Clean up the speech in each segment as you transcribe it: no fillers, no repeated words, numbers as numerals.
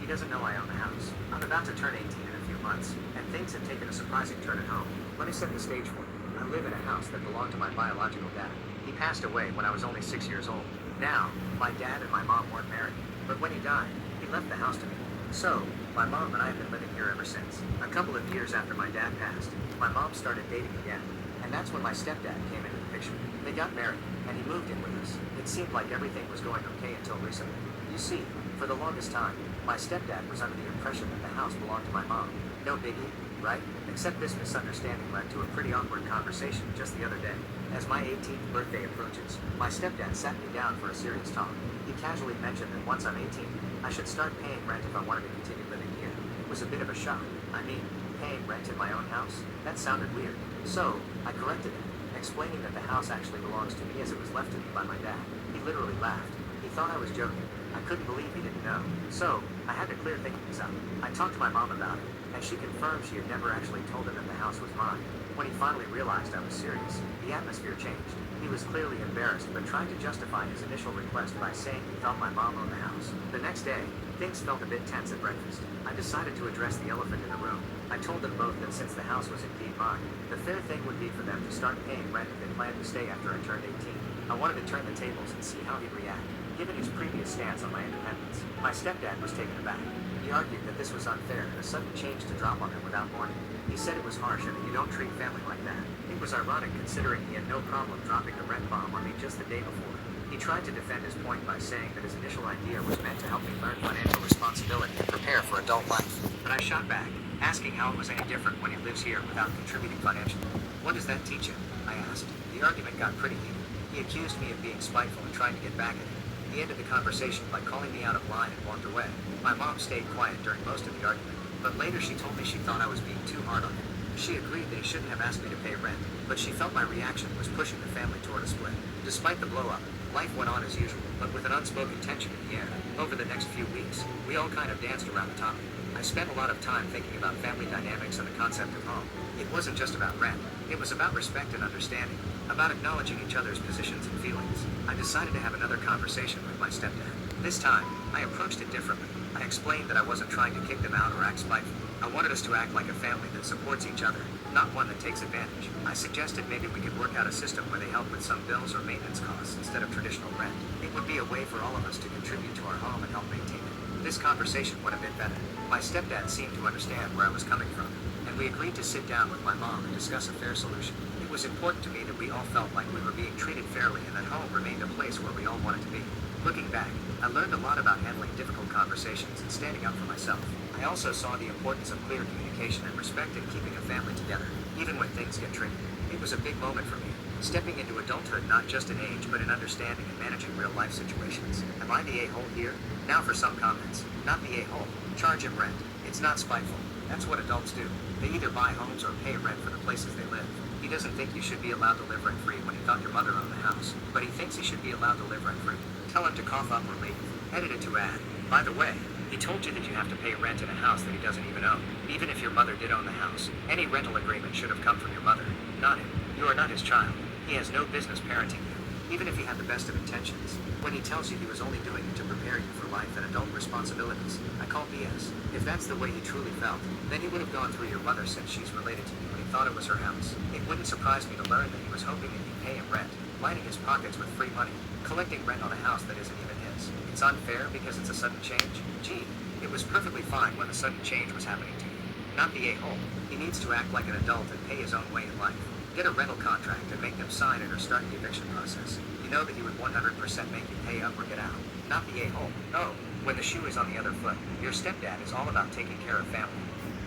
He doesn't know I own the house. I'm about to turn 18 in a few months, and things have taken a surprising turn at home. Let me set the stage for you. I live in a house that belonged to my biological dad. He passed away when I was only 6 years old. Now, my dad and my mom weren't married, but when he died, he left the house to me. So, my mom and I have been living here ever since. A couple of years after my dad passed, my mom started dating again, and that's when my stepdad came into the picture. They got married, and he moved in with us. It seemed like everything was going okay until recently. You see, for the longest time, my stepdad was under the impression that the house belonged to my mom. No biggie, right? Except this misunderstanding led to a pretty awkward conversation just the other day. As my 18th birthday approaches, my stepdad sat me down for a serious talk. He casually mentioned that once I'm 18, I should start paying rent if I wanted to continue living here. It was a bit of a shock. I mean, paying rent in my own house? That sounded weird. So, I corrected him, explaining that the house actually belongs to me as it was left to me by my dad. He literally laughed. He thought I was joking. I couldn't believe he didn't know. So, I had to clear things up. I talked to my mom about it, and she confirmed she had never actually told him that the house was mine. When he finally realized I was serious, the atmosphere changed. He was clearly embarrassed, but tried to justify his initial request by saying he thought my mom owned the house. The next day, things felt a bit tense at breakfast. I decided to address the elephant in the room. I told them both that since the house was indeed mine, the fair thing would be for them to start paying rent if they planned to stay after I turned 18. I wanted to turn the tables and see how he'd react, given his previous stance on my independence. My stepdad was taken aback. He argued that this was unfair and a sudden change to drop on him without warning. He said it was harsh and that you don't treat family like that. It was ironic considering he had no problem dropping a rent bomb on me just the day before. He tried to defend his point by saying that his initial idea was meant to help me learn financial responsibility and prepare for adult life. But I shot back, asking how it was any different when he lives here without contributing financially. What does that teach him? I asked. The argument got pretty heated. He accused me of being spiteful and trying to get back at him. He ended the conversation by calling me out of line and walked away. My mom stayed quiet during most of the argument, but later she told me she thought I was being too hard on him. She agreed that he shouldn't have asked me to pay rent, but she felt my reaction was pushing the family toward a split. Despite the blow-up, life went on as usual, but with an unspoken tension in the air. Over the next few weeks, we all kind of danced around the topic. I spent a lot of time thinking about family dynamics and the concept of home. It wasn't just about rent. It was about respect and understanding, about acknowledging each other's positions and feelings. I decided to have another conversation with my stepdad. This time, I approached it differently. I explained that I wasn't trying to kick them out or act spiteful. I wanted us to act like a family that supports each other, not one that takes advantage. I suggested maybe we could work out a system where they help with some bills or maintenance costs instead of traditional rent. It would be a way for all of us to contribute to our home and help maintain it. This conversation went a bit better. My stepdad seemed to understand where I was coming from, and we agreed to sit down with my mom and discuss a fair solution. It was important to me that we all felt like we were being treated fairly and that home remained a place where we all wanted to be. Looking back, I learned a lot about handling difficult conversations and standing up for myself. I also saw the importance of clear communication and respect in keeping a family together, even when things get tricky. It was a big moment for me, stepping into adulthood not just in age but in understanding and managing real life situations. Am I the a-hole here? Now for some comments. Not the a-hole. Charge him rent. It's not spiteful. That's what adults do. They either buy homes or pay rent for the places they live. He doesn't think you should be allowed to live rent-free when he thought your mother owned the house, but he thinks he should be allowed to live rent-free. Tell him to cough up or leave. Edited to add. By the way, he told you that you have to pay rent in a house that he doesn't even own. Even if your mother did own the house, any rental agreement should have come from your mother, not him. You are not his child. He has no business parenting you, even if he had the best of intentions. When he tells you he was only doing it to prepare you for life and adult responsibilities, I call BS. If that's the way he truly felt, then he would have gone through your mother since she's related to you when he thought it was her house. It wouldn't surprise me to learn that he was hoping that you'd pay him rent, lining his pockets with free money, collecting rent on a house that isn't even his. It's unfair because it's a sudden change? Gee, it was perfectly fine when the sudden change was happening to you. Not the a-hole. He needs to act like an adult and pay his own way in life. Get a rental contract and make them sign it or start the eviction process. You know that he would 100% make you pay up or get out. Not the a-hole. No. When the shoe is on the other foot, your stepdad is all about taking care of family.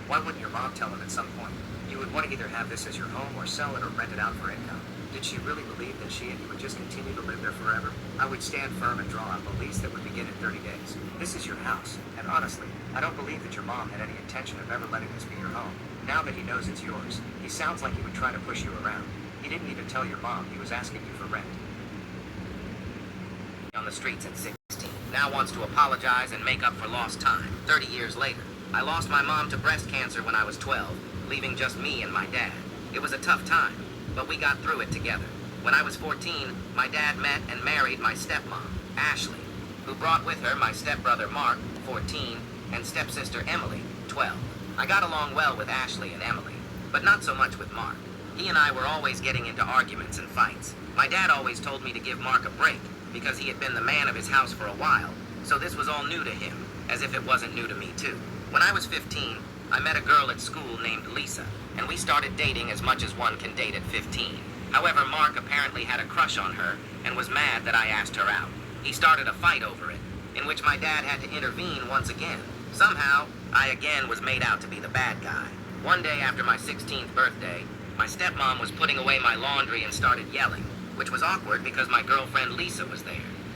Why wouldn't your mom tell him at some point? You would want to either have this as your home or sell it or rent it out for income. Did she really believe that she and you would just continue to live there forever? I would stand firm and draw up a lease that would begin in 30 days. This is your house, and honestly, I don't believe that your mom had any intention of ever letting this be your home. Now that he knows it's yours, he sounds like he would try to push you around. He didn't even tell your mom he was asking you for rent. On the streets at 16, now wants to apologize and make up for lost time. 30 years later, I lost my mom to breast cancer when I was 12, leaving just me and my dad. It was a tough time, but we got through it together. When I was 14, my dad met and married my stepmom, Ashley, who brought with her my stepbrother Mark, 14, and stepsister Emily, 12. I got along well with Ashley and Emily, but not so much with Mark. He and I were always getting into arguments and fights. My dad always told me to give Mark a break, because he had been the man of his house for a while, so this was all new to him, as if it wasn't new to me too. When I was 15, I met a girl at school named Lisa, and we started dating as much as one can date at 15. However, Mark apparently had a crush on her, and was mad that I asked her out. He started a fight over it, in which my dad had to intervene once again. Somehow, I again was made out to be the bad guy. One day after my 16th birthday, my stepmom was putting away my laundry and started yelling, which was awkward because my girlfriend Lisa was there.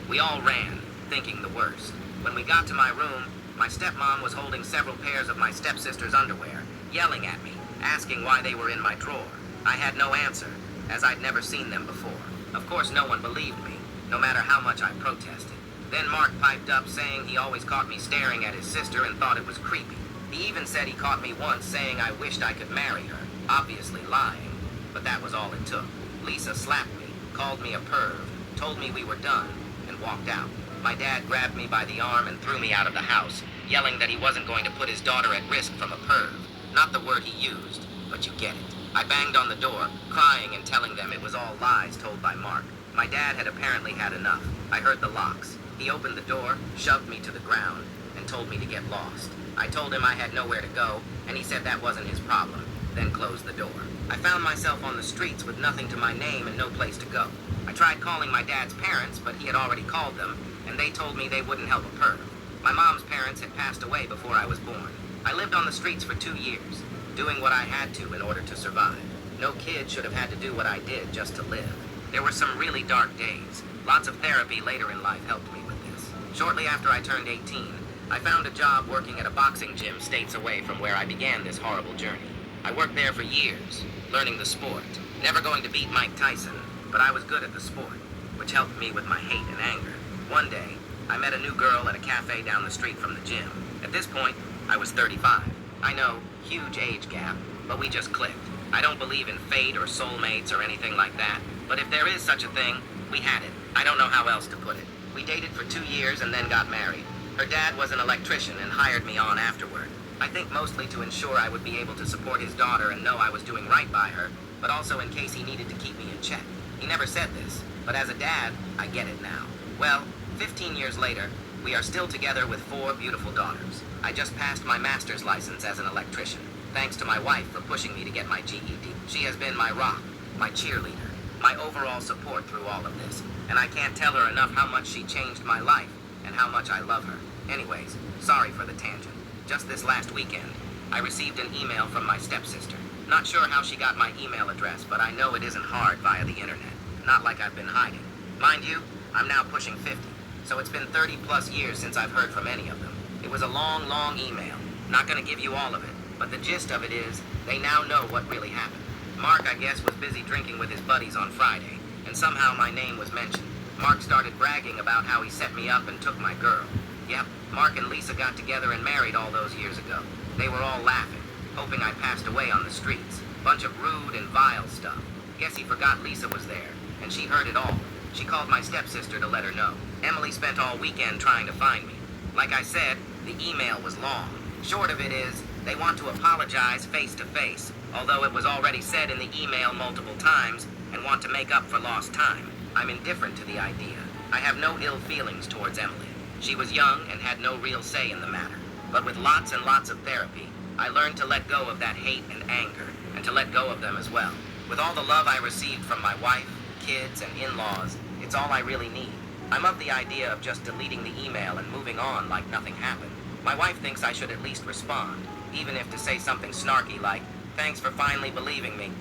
We all ran, thinking the worst. When we got to my room, my stepmom was holding several pairs of my stepsister's underwear, yelling at me, asking why they were in my drawer. I had no answer, as I'd never seen them before. Of course, no one believed me, no matter how much I protested. Then Mark piped up saying he always caught me staring at his sister and thought it was creepy. He even said he caught me once saying I wished I could marry her, obviously lying, but that was all it took. Lisa slapped me, called me a perv, told me we were done, and walked out. My dad grabbed me by the arm and threw me out of the house, yelling that he wasn't going to put his daughter at risk from a perv. Not the word he used, but you get it. I banged on the door, crying and telling them it was all lies told by Mark. My dad had apparently had enough. I heard the locks. He opened the door, shoved me to the ground, and told me to get lost. I told him I had nowhere to go, and he said that wasn't his problem, then closed the door. I found myself on the streets with nothing to my name and no place to go. I tried calling my dad's parents, but he had already called them, and they told me they wouldn't help a perv. My mom's parents had passed away before I was born. I lived on the streets for 2 years, doing what I had to in order to survive. No kid should have had to do what I did just to live. There were some really dark days. Lots of therapy later in life helped me with this. Shortly after I turned 18, I found a job working at a boxing gym states away from where I began this horrible journey. I worked there for years, learning the sport. Never going to beat Mike Tyson, but I was good at the sport, which helped me with my hate and anger. One day, I met a new girl at a cafe down the street from the gym. At this point, I was 35. I know, huge age gap, but we just clicked. I don't believe in fate or soulmates or anything like that, but if there is such a thing, we had it. I don't know how else to put it. We dated for 2 years and then got married. Her dad was an electrician and hired me on afterward. I think mostly to ensure I would be able to support his daughter and know I was doing right by her, but also in case he needed to keep me in check. He never said this, but as a dad, I get it now. Well, 15 years later, we are still together with 4 beautiful daughters. I just passed my master's license as an electrician, thanks to my wife for pushing me to get my GED. She has been my rock, my cheerleader, my overall support through all of this, and I can't tell her enough how much she changed my life and how much I love her. Anyways, sorry for the tangent. Just this last weekend, I received an email from my stepsister. Not sure how she got my email address, but I know it isn't hard via the internet. Not like I've been hiding. Mind you, I'm now pushing 50, so it's been 30 plus years since I've heard from any of them. It was a long, long email. Not gonna give you all of it, but the gist of it is, they now know what really happened. Mark, I guess, was busy drinking with his buddies on Friday, and somehow my name was mentioned. Mark started bragging about how he set me up and took my girl. Yep, Mark and Lisa got together and married all those years ago. They were all laughing, hoping I passed away on the streets. Bunch of rude and vile stuff. Guess he forgot Lisa was there, and she heard it all. She called my stepsister to let her know. Emily spent all weekend trying to find me. Like I said, the email was long. Short of it is, they want to apologize face to face, although it was already said in the email multiple times, and want to make up for lost time. I'm indifferent to the idea. I have no ill feelings towards Emily. She was young and had no real say in the matter. But with lots and lots of therapy, I learned to let go of that hate and anger, and to let go of them as well. With all the love I received from my wife, kids, and in-laws, it's all I really need. I'm of the idea of just deleting the email and moving on like nothing happened. My wife thinks I should at least respond, even if to say something snarky like, "Thanks for finally believing me.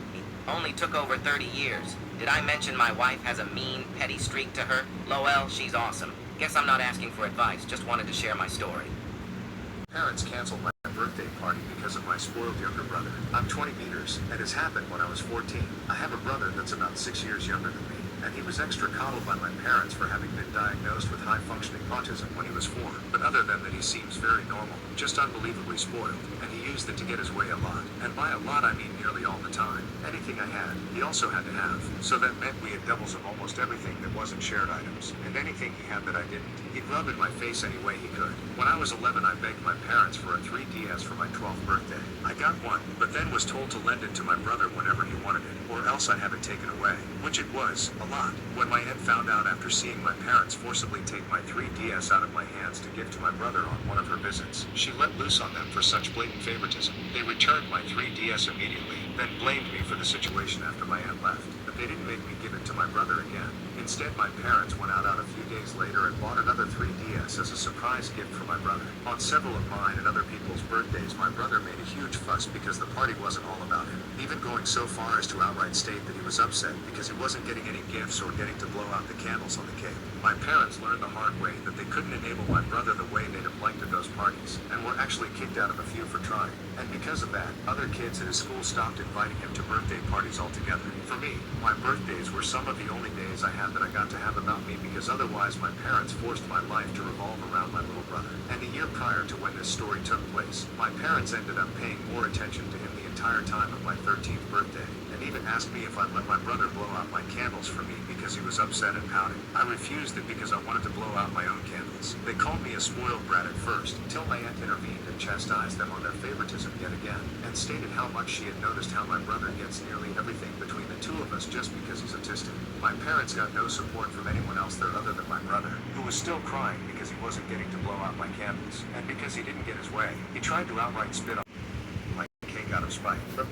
Only took over 30 years. Did I mention my wife has a mean, petty streak to her? Lol, she's awesome. Guess I'm not asking for advice, just wanted to share my story." Parents canceled my birthday party because of my spoiled younger brother. I'm 20 meters, and it's happened when I was 14. I have a brother that's about 6 years younger than me. and he was extra coddled by my parents for having been diagnosed with high-functioning autism when he was 4. But other than that, he seems very normal, just unbelievably spoiled, and he used it to get his way a lot. And by a lot, I mean nearly all the time. Anything I had, he also had to have. So that meant we had doubles of almost everything that wasn't shared items. And anything he had that I didn't, he'd rub in my face any way he could. When I was 11, I begged my parents for a 3DS for my 12th birthday. I got one, but then was told to lend it to my brother whenever he wanted it, or else I'd have it taken away. Which it was, a lot. When my aunt found out after seeing my parents forcibly take my 3DS out of my hands to give to my brother on one of her visits, she let loose on them for such blatant favoritism. They returned my 3DS immediately, then blamed me for the situation after my aunt left. But they didn't make me give it to my brother again. Instead, my parents went out a few days later and bought another 3DS as a surprise gift for my brother. On several of mine and other people's birthdays, my brother made a huge fuss because the party wasn't all about him, even going so far as to outright state that he was upset because he wasn't getting any gifts or getting to blow out the candles on the cake. My parents learned the hard way that they couldn't enable my brother the way they'd have liked at those parties, and were actually kicked out of a few for trying. And because of that, other kids at his school stopped inviting him to birthday parties altogether. For me, my birthdays were some of the only days I had that I got to have about me, because otherwise my parents forced my life to revolve around my little brother. And a year prior to when this story took place, my parents ended up paying more attention to him the entire time of my 13th birthday, and even asked me if I'd let my brother blow out my candles for me because he was upset and pouting. I refused it because I wanted to blow out my own candles. They called me a spoiled brat at first, till my aunt intervened and chastised them on their favoritism yet again, and stated how much she had noticed how my brother gets nearly everything between the two of us just because he's autistic. My parents got no support from anyone else there other than my brother, who was still crying because he wasn't getting to blow out my candles, and because he didn't get his way. He tried to outright spit on my cake out of spite, but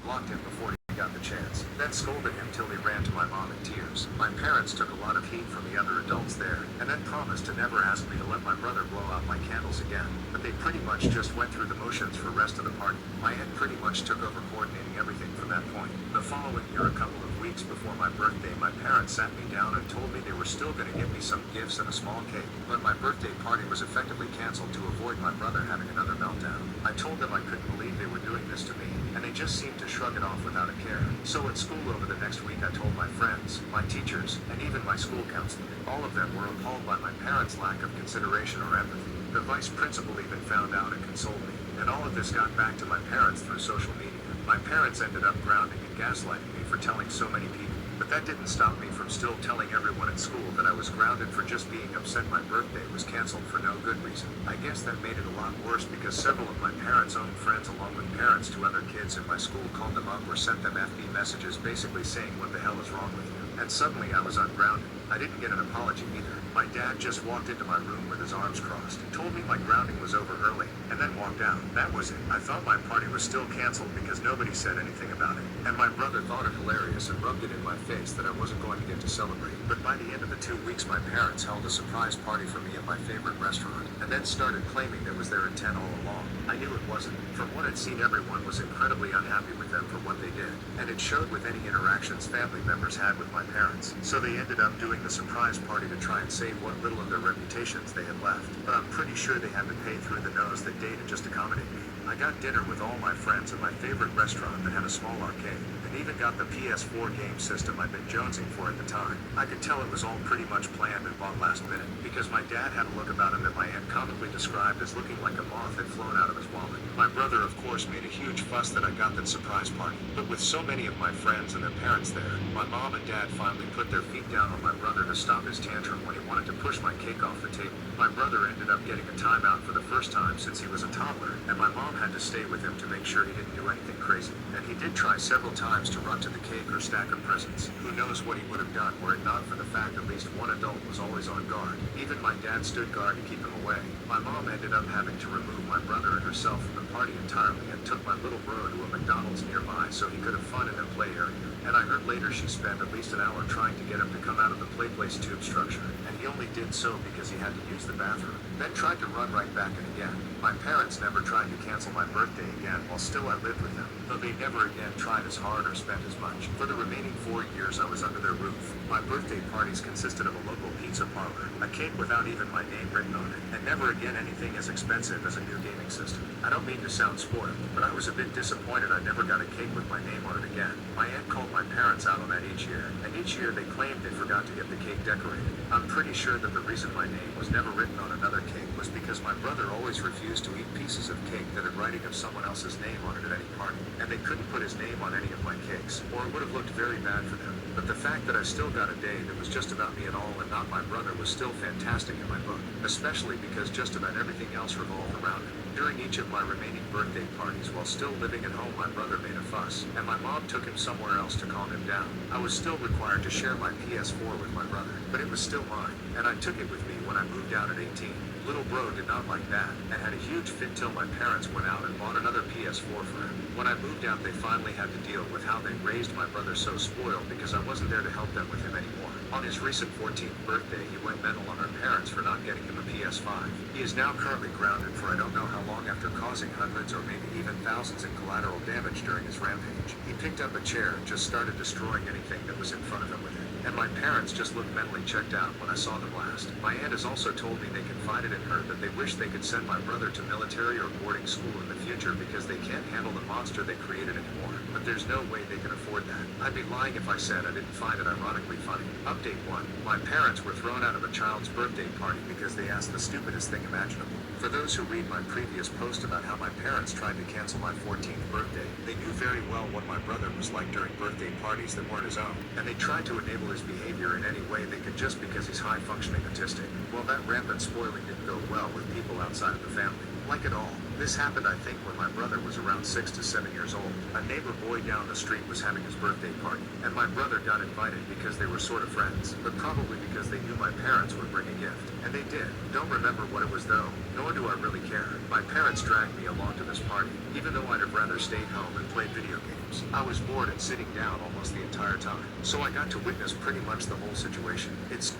blocked him before he got the chance, then scolded him till he ran to my mom in tears. My parents took a lot of heat from the other adults there, and then promised to never ask me to let my brother blow out my candles again, but they pretty much just went through the motions for the rest of the party. My aunt pretty much took over coordinating everything from that point. The following year, a couple of weeks before my birthday, my parents sat me down and told me they were still going to give me some gifts and a small cake, but my birthday party was effectively canceled to avoid my brother having another meltdown. I told them I couldn't believe they were doing this to me, and they just seemed to shrug it off without a care. So at school over the next week, I told my friends, my teachers, and even my school counselor. All of them were appalled by my parents' lack of consideration or empathy. The vice principal even found out and consoled me, and all of this got back to my parents through social media. My parents ended up grounding and gaslighting me for telling so many people. But that didn't stop me from still telling everyone at school that I was grounded for just being upset my birthday was canceled for no good reason. I guess that made it a lot worse because several of my parents' own friends, along with parents to other kids in my school, called them up or sent them FB messages basically saying, "What the hell is wrong with you?" And suddenly I was ungrounded. I didn't get an apology either. My dad just walked into my room with his arms crossed, told me my grounding was over early, and then walked out. That was it. I thought my party was still canceled because nobody said anything about it. And my brother thought it hilarious and rubbed it in my face that I wasn't going to get to celebrate. But by the end of the 2 weeks, my parents held a surprise party for me at my favorite restaurant, and then started claiming that was their intent all along. I knew it wasn't. From what I'd seen, everyone was incredibly unhappy with them for what they did, and it showed with any interactions family members had with my parents. So they ended up doing the surprise party to try and save what little of their reputations they had left. But I'm pretty sure they had to pay through the nose that day to just accommodate me. I got dinner with all my friends at my favorite restaurant that had a small arcade, and even got the PS4 game system I'd been jonesing for at the time. I could tell it was all pretty much planned and bought last minute, because my dad had a look about him that my aunt comically described as looking like a moth had flown out of his wallet. My brother, of course, made a huge fuss that I got that surprise party. But with so many of my friends and their parents there, my mom and dad finally put their feet down on my brother to stop his tantrum when he wanted to push my cake off the table. My brother ended up getting a timeout for the first time since he was a toddler, and my mom had to stay with him to make sure he didn't do anything crazy. And he did try several times to run to the cake or stack of presents. Who knows what he would have done were it not for the fact at least one adult was always on guard. Even my dad stood guard to keep him away. My mom ended up having to remove my brother and herself from the party entirely, and took my little bro to a McDonald's nearby so he could have fun in a play area. And I heard later she spent at least an hour trying to get him to come out of the play place tube structure, and he only did so because he had to use the bathroom, then tried to run right back in again. My parents never tried to cancel my birthday again while still I lived with them, though they never again tried as hard or spent as much. For the remaining 4 years I was under their roof, my birthday parties consisted of a local pizza parlor, a cake without even my name written on it, and never again wasn't anything as expensive as a new gaming system. I don't mean to sound spoiled, but I was a bit disappointed I never got a cake with my name on it again. My aunt called my parents out on that each year, and each year they claimed they forgot to get the cake decorated. I'm pretty sure that the reason my name was never written on another cake was because my brother always refused to eat pieces of cake that had writing of someone else's name on it at any party, and they couldn't put his name on any of my cakes, or it would have looked very bad for them. But the fact that I still got a day that was just about me at all and not my brother was still fantastic in my book, especially because just about everything else revolved around it. During each of my remaining birthday parties while still living at home, my brother made a fuss, and my mom took him somewhere else to calm him down. I was still required to share my PS4 with my brother, but it was still mine, and I took it with me when I moved out at 18. Little bro did not like that, and had a huge fit till my parents went out and bought another PS4 for him. When I moved out, they finally had to deal with how they raised my brother so spoiled because I wasn't there to help them with him anymore. On his recent 14th birthday, he went mental on our parents for not getting him a PS5. He is now currently grounded for I don't know how long after causing hundreds or maybe even thousands in collateral damage during his rampage. He picked up a chair and just started destroying anything that was in front of him with it. And my parents just looked mentally checked out when I saw them last. My aunt has also told me they confided in her that they wish they could send my brother to military or boarding school in the future because they can't handle the monster they created anymore. But there's no way they can afford that. I'd be lying if I said I didn't find it ironically funny. Update 1. My parents were thrown out of a child's birthday party because they asked the stupidest thing imaginable. For those who read my previous post about how my parents tried to cancel my 14th birthday, they knew very well what my brother was like during birthday parties that weren't his own, and they tried to enable his behavior in any way they could just because he's high-functioning autistic. Well, that rampant spoiling didn't go well with people outside of the family. Like it all. This happened, I think, when my brother was around 6 to 7 years old. A neighbor boy down the street was having his birthday party, and my brother got invited because they were sort of friends, but probably because they knew my parents would bring a gift. And they did. Don't remember what it was though, nor do I really care. My parents dragged me along to this party, even though I'd have rather stayed home and played video games. I was bored and sitting down almost the entire time, so I got to witness pretty much the whole situation. It's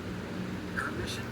Permission?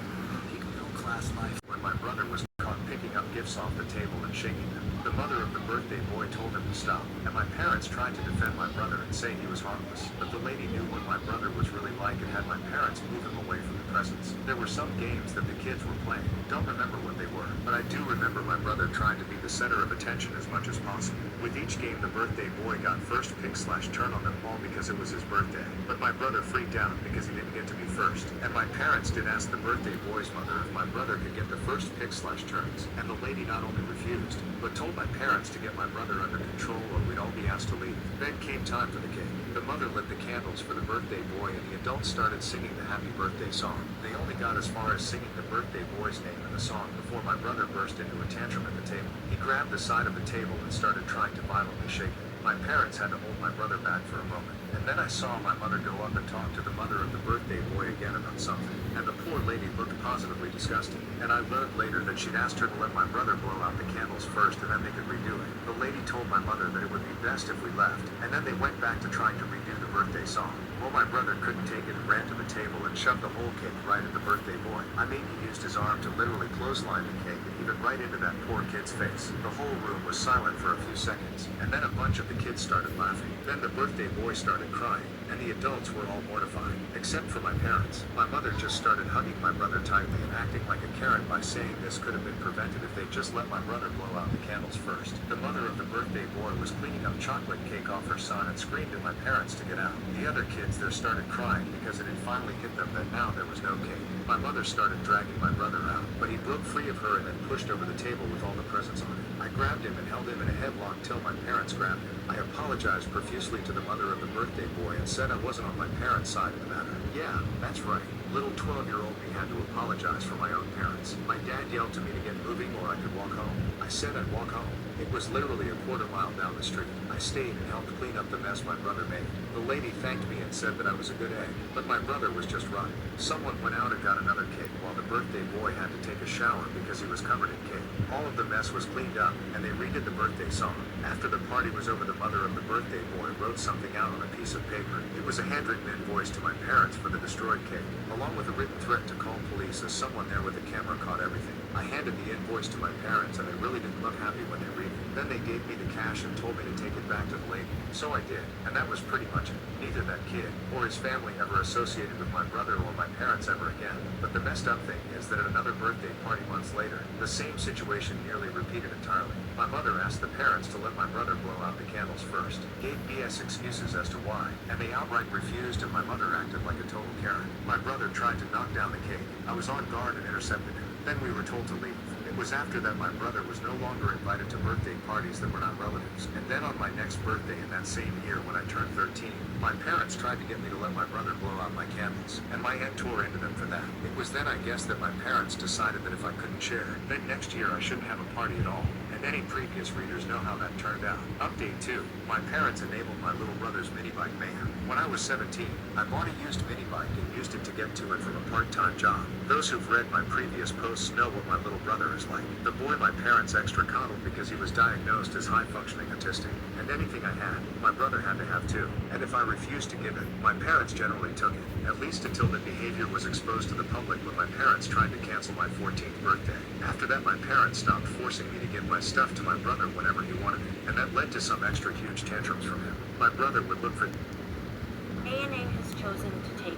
Peak middle class life. when my brother was caught picking up gifts off the table and shaking them. The mother of the birthday boy told him to stop, and my parents tried to defend my brother and say he was harmless. But the lady knew what my brother was really like and had my parents move him away from the presents. There were some games that the kids were playing. Don't remember what they were, but I do remember my brother trying to be the center of attention as much as possible. With each game, the birthday boy got first pick/turn on them all because it was his birthday. But my brother freaked out because he didn't get to be first. And my parents did ask the birthday boy's mother if my brother could get the first pick/turns. And the lady not only refused, but told my parents to get my brother under control or we'd all be asked to leave. Then came time for the cake. The mother lit the candles for the birthday boy and the adults started singing the happy birthday song. They only got as far as singing the birthday boy's name in the song before my brother burst into a tantrum at the table. He grabbed the side of the table and started trying to violently shake it. My parents had to hold my brother back for a moment, and then I saw my mother go up and talk to the mother of the birthday boy again about something, and the poor lady looked positively disgusted, and I learned later that she'd asked her to let my brother blow out the candles first and then they could redo it. The lady told my mother that it would be best if we left, and then they went back to trying to redo the birthday song. Well, my brother couldn't take it and ran to the table and shoved the whole cake right at the birthday boy. I mean, he used his arm to literally clothesline the cake and even right into that poor kid's face. The whole room was silent for a few seconds, and then a bunch of the kids started laughing. Then the birthday boy started crying, and the adults were all mortified, except for my parents. My mother just started hugging my brother tightly and acting like a Karen by saying this could have been prevented if they'd just let my brother blow out the candles first. The mother of the birthday boy was cleaning up chocolate cake off her son and screamed at my parents to get out. The other kids there started crying because it had finally hit them that now there was no cake. My mother started dragging my brother out, but he broke free of her and then pushed over the table with all the presents on it. I grabbed him and held him in a headlock till my parents grabbed him. I apologized profusely to the mother of the birthday boy and said I wasn't on my parents' side of the matter. Yeah, that's right. Little 12-year-old me had to apologize for my own parents. My dad yelled to me to get moving or I could walk home. I said I'd walk home. It was literally a quarter mile down the street. I stayed and helped clean up the mess my brother made. The lady thanked me and said that I was a good egg, but my brother was just rotten. Someone went out and got another cake while the birthday boy had to take a shower because he was covered in cake. All of the mess was cleaned up, and they redid the birthday song. After the party was over, the mother of the birthday boy wrote something out on a piece of paper. It was a handwritten invoice to my parents for the destroyed cake, along with a written threat to call police as someone there with a camera caught everything. I handed the invoice to my parents and they really didn't look happy when they read it. Then they gave me the cash and told me to take it back to the lady. So I did, and that was pretty much it. Neither that kid or his family ever associated with my brother or my parents ever again. But the messed up thing is that at another birthday party months later, the same situation nearly repeated entirely. My mother asked the parents to let my brother blow out the candles first, gave BS excuses as to why, and they outright refused and my mother acted like a total Karen. My brother tried to knock down the cake. I was on guard and intercepted him. Then we were told to leave. It was after that my brother was no longer invited to birthday parties that were not relatives. And then on my next birthday in that same year when I turned 13, my parents tried to get me to let my brother blow out my candles, and my aunt tore into them for that. It was then I guess that my parents decided that if I couldn't share, then next year I shouldn't have a party at all. And any previous readers know how that turned out. Update 2. My parents enabled my little brother's mini bike mayhem. When I was 17, I bought a used mini bike and used it to get to and from a part-time job. Those who've read my previous posts know what my little brother is like. The boy my parents extra coddled because he was diagnosed as high-functioning autistic. And anything I had, my brother had to have too. And if I refused to give it, my parents generally took it. At least until the behavior was exposed to the public when my parents tried to cancel my 14th birthday. After that my parents stopped forcing me to give my stuff to my brother whenever he wanted it. And that led to some extra huge tantrums from him. My brother would look for A&A has chosen to take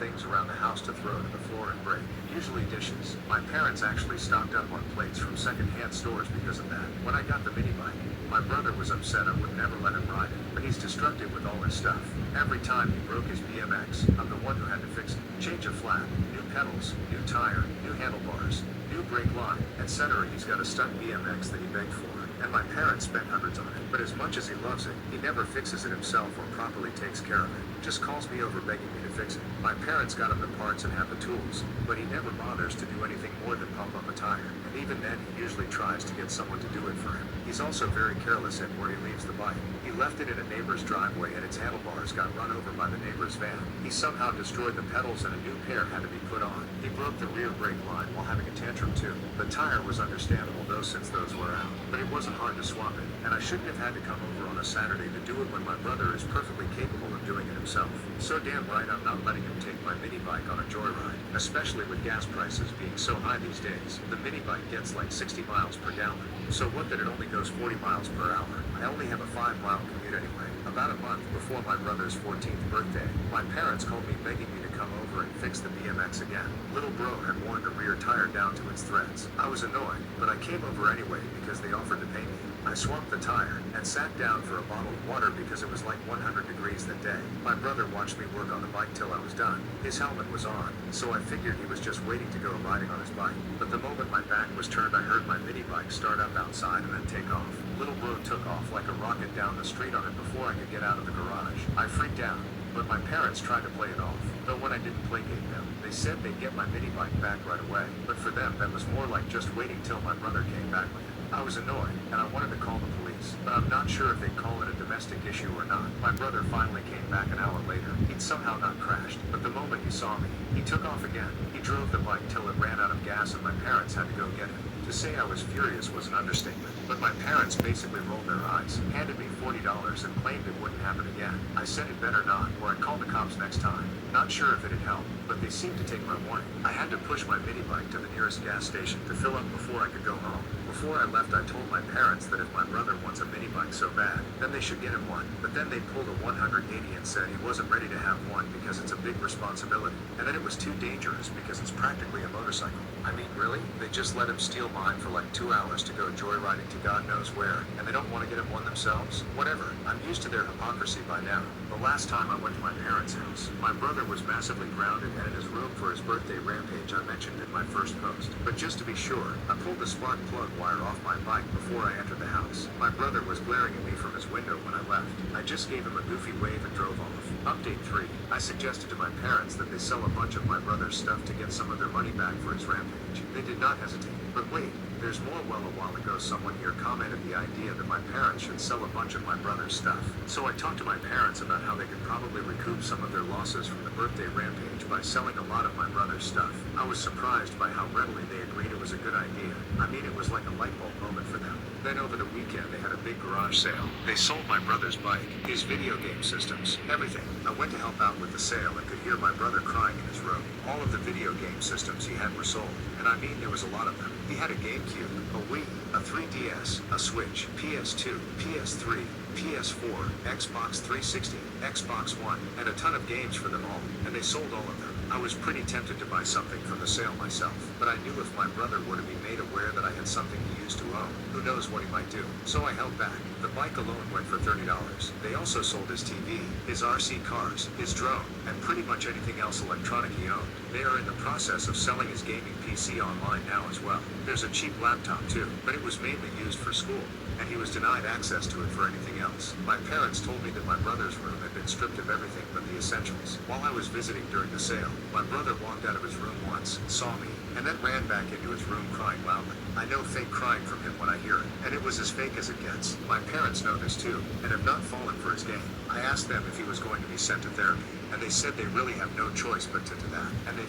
things around the house to throw to the floor and break. Usually dishes. My parents actually stocked up on plates from second-hand stores because of that. When I got the mini bike, my brother was upset I would never let him ride it, but he's destructive with all his stuff. Every time he broke his BMX, I'm the one who had to fix it. Change a flat, new pedals, new tire, new handlebars, new brake line, etc. He's got a stuck BMX that he begged for, and my parents spent hundreds on it. But as much as he loves it, he never fixes it himself or properly takes care of it. Just calls me over begging me to fix it. My parents got him the parts and have the tools, but he never bothers to do anything more than pump up a tire. And even then, he usually tries to get someone to do it for him. He's also very careless at where he leaves the bike. He left it in a neighbor's driveway and its handlebars got run over by the neighbor's van. He somehow destroyed the pedals and a new pair had to be put on. He broke the rear brake line while having a tantrum too. The tire was understandable though since those were out, but it wasn't hard to swap it. And I shouldn't have had to come over on a Saturday to do it when my brother is perfectly capable of doing it himself. So damn right I'm not letting him take my mini bike on a joyride, especially with gas prices being so high these days. The mini bike gets like 60 miles per gallon. So what that it only goes 40 miles per hour. I only have a 5-mile commute anyway. About a month before my brother's 14th birthday, my parents called me begging me to come over and fix the BMX again. Little bro had worn the rear tire down to its threads. I was annoyed, but I came over anyway because they offered to pay me. I swapped the tire and sat down for a bottle of water because it was like 100 degrees that day. My brother watched me work on the bike till I was done. His helmet was on, so I figured he was just waiting to go riding on his bike. But the moment my back was turned, I heard my mini bike start up outside and then take off. Little bro took off like a rocket down the street on it before I could get out of the garage. I freaked out, but my parents tried to play it off. Though when I didn't placate them, they said they'd get my mini bike back right away. But for them, that was more like just waiting till my brother came back with it. I was annoyed, and I wanted to call the police, but I'm not sure if they'd call it a domestic issue or not. My brother finally came back an hour later. He'd somehow not crashed, but the moment he saw me, he took off again. He drove the bike till it ran out of gas and my parents had to go get him. To say I was furious was an understatement, but my parents basically rolled their eyes, handed me $40 and claimed it wouldn't happen again. I said it better not, or I'd call the cops next time. Not sure if it'd help, but they seemed to take my warning. I had to push my mini bike to the nearest gas station to fill up before I could go home. Before I left, I told my parents that if my brother wants a mini bike so bad, then they should get him one. But then they pulled a 180 and said he wasn't ready to have one because it's a big responsibility, and that it was too dangerous because it's practically a motorcycle. I mean, really? They just let him steal mine for like 2 hours to go joyriding to God knows where, and they don't want to get him one themselves? Whatever. I'm used to their hypocrisy by now. The last time I went to my parents' house, my brother was massively grounded and in his room for his birthday rampage I mentioned in my first post. But just to be sure, I pulled the spark plug wire off my bike before I entered the house. My brother was glaring at me from his window when I left. I just gave him a goofy wave and drove off. Update 3. I suggested to my parents that they sell a bunch of my brother's stuff to get some of their money back for his rampage. They did not hesitate. But wait, there's more. Well, a while ago someone here commented the idea that my parents should sell a bunch of my brother's stuff. So I talked to my parents about how they could probably recoup some of their losses from the birthday rampage by selling a lot of my brother's stuff. I was surprised by how readily they agreed it was a good idea. I mean, it was like a light bulb moment for them. Then over the weekend they had a big garage sale. They sold my brother's bike, his video game systems, everything. I went to help out with the sale and could hear my brother crying in his room. All of the video game systems he had were sold, and I mean there was a lot of them. He had a GameCube, a Wii, a 3DS, a Switch, PS2, PS3, PS4, Xbox 360, Xbox One, and a ton of games for them all, and they sold all of them. I was pretty tempted to buy something from the sale myself, but I knew if my brother were to be made aware that I had something he used to own, who knows what he might do. So I held back. The bike alone went for $30. They also sold his TV, his RC cars, his drone, and pretty much anything else electronic he owned. They are in the process of selling his gaming PC online now as well. There's a cheap laptop too, but it was mainly used for school, and he was denied access to it for anything else. My parents told me that my brother's room had been stripped of everything but the essentials. While I was visiting during the sale, my brother walked out of his room once, saw me, and then ran back into his room crying loudly. I know fake crying from him when I hear it, and it was as fake as it gets. My parents know this too, and have not fallen for his game. I asked them if he was going to be sent to therapy, and they said they really have no choice but to do that, and they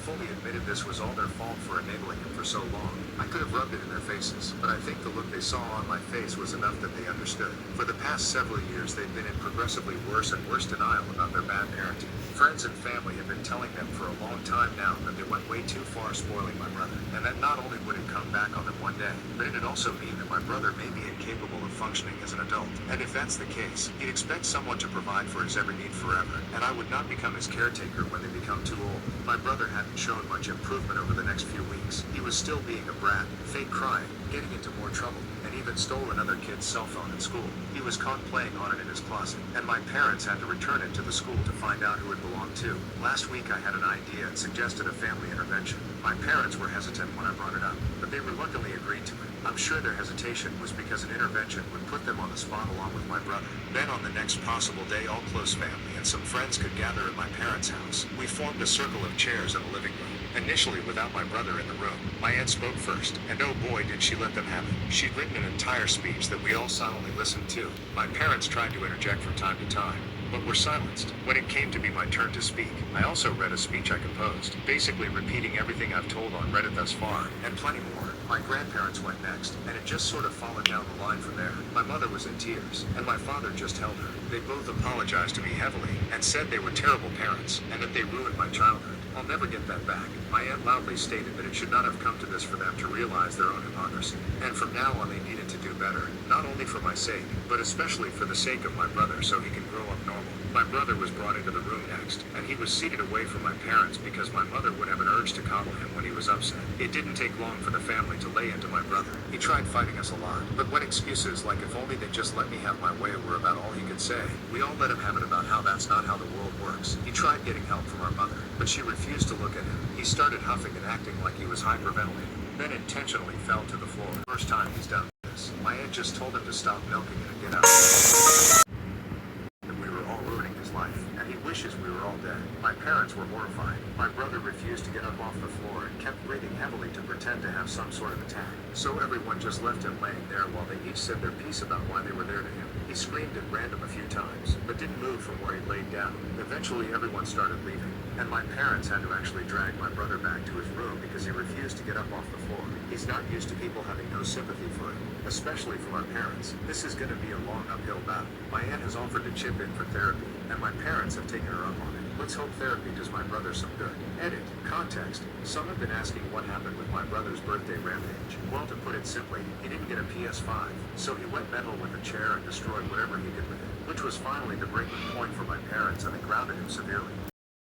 fully admitted this was all their fault for enabling him for so long. I could have rubbed it in their faces, but I think the look they saw on my face was enough that they understood. For the past several years, they've been in progressively worse and worse denial about their bad parenting. Friends and family have been telling them for a long time now that they went way too far spoiling my brother, and that not only would it come back on them one day, but it'd also mean that my brother may be incapable of functioning as an adult. And if that's the case, he'd expect someone to provide for his every need forever, and I would not become his caretaker when they become too old. My brother hadn't shown much improvement over the next few weeks. He was still being a brat, fake crying, getting into more trouble, and even stole another kid's cell phone at school. He was caught playing on it in his closet, and my parents had to return it to the school to find out who it belonged to. Last week I had an idea and suggested a family intervention. My parents were hesitant when I brought it up, but they reluctantly agreed to it. I'm sure their hesitation was because an intervention would put them on the spot along with my brother. Then on the next possible day, all close family and some friends could gather at my parents' house. We formed a circle of chairs in the living room. Initially without my brother in the room. My aunt spoke first, and oh boy did she let them have it. She'd written an entire speech that we all silently listened to. My parents tried to interject from time to time, but were silenced. When it came to be my turn to speak, I also read a speech I composed, basically repeating everything I've told on Reddit thus far, and plenty more. My grandparents went next, and it just sort of followed down the line from there. My mother was in tears, and my father just held her. They both apologized to me heavily, and said they were terrible parents, and that they ruined my childhood. I'll never get that back. My aunt loudly stated that it should not have come to this for them to realize their own hypocrisy. And from now on they needed to do better, not only for my sake, but especially for the sake of my brother so he can grow up normal. My brother was brought into the room next, and he was seated away from my parents because my mother would have an urge to coddle him when he was upset. It didn't take long for the family to lay into my brother. He tried fighting us a lot, but when excuses like if only they just let me have my way were about all he could say, we all let him have it about how that's not how the world works. He tried getting help from our mother, but she refused to look at him. He started huffing and acting like he was hyperventilating, then intentionally fell to the floor. First time he's done this. My aunt just told him to stop milking it and get out. We were all ruining his life, and he wishes we were all dead. My parents were horrified. My brother refused to get up off the floor and kept breathing heavily to pretend to have some sort of attack. So everyone just left him laying there while they each said their piece about why they were there to him. He screamed at random a few times, but didn't move from where he laid down. Eventually everyone started leaving, and my parents had to actually drag my brother back to his room because he refused to get up off the floor. He's not used to people having no sympathy for him, especially from our parents. This is going to be a long uphill battle. My aunt has offered to chip in for therapy, and my parents have taken her up on it. Let's hope therapy does my brother some good. Edit. Context. Some have been asking what happened with my brother's birthday rampage. Well, to put it simply, he didn't get a PS5, so he went mental with a chair and destroyed whatever he could with it, which was finally the breaking point for my parents, and they grounded him severely.